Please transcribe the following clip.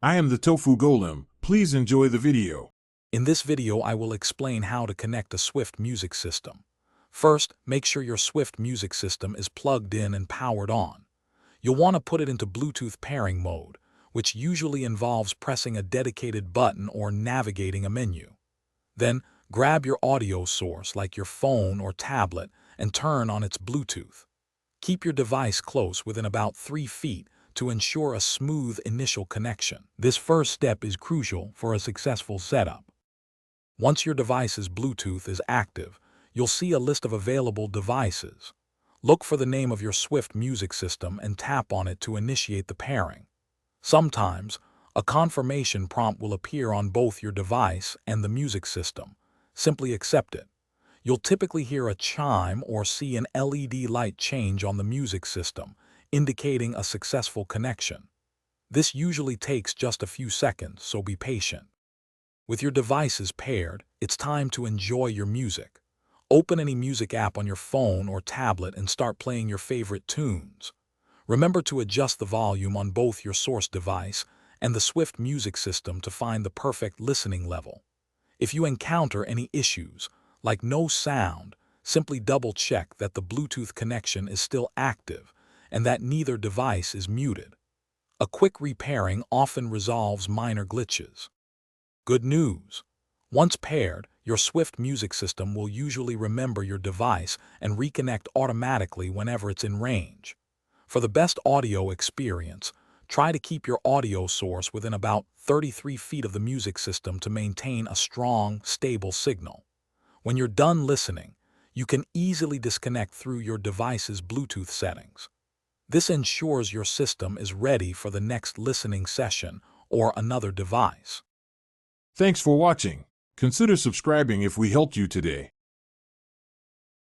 I am the Tofu Golem. Please enjoy the video. In this video, I will explain how to connect a Swift music system. First, make sure your Swift music system is plugged in and powered on. You'll want to put it into Bluetooth pairing mode, which usually involves pressing a dedicated button or navigating a menu. Then, grab your audio source like your phone or tablet and turn on its Bluetooth. Keep your device close within about 3 feet to ensure a smooth initial connection. This first step is crucial for a successful setup. Once your device's Bluetooth is active, you'll see a list of available devices. Look for the name of your Swift music system and tap on it to initiate the pairing. Sometimes, a confirmation prompt will appear on both your device and the music system. Simply accept it. You'll typically hear a chime or see an LED light change on the music system, indicating a successful connection. This usually takes just a few seconds, so be patient. With your devices paired, it's time to enjoy your music. Open any music app on your phone or tablet and start playing your favorite tunes. Remember to adjust the volume on both your source device and the Swift music system to find the perfect listening level. If you encounter any issues, like no sound, simply double-check that the Bluetooth connection is still active and that neither device is muted. A quick repairing often resolves minor glitches. Good news! Once paired, your Swift music system will usually remember your device and reconnect automatically whenever it's in range. For the best audio experience, try to keep your audio source within about 33 feet of the music system to maintain a strong, stable signal. When you're done listening, you can easily disconnect through your device's Bluetooth settings. This ensures your system is ready for the next listening session or another device. Thanks for watching. Consider subscribing if we helped you today.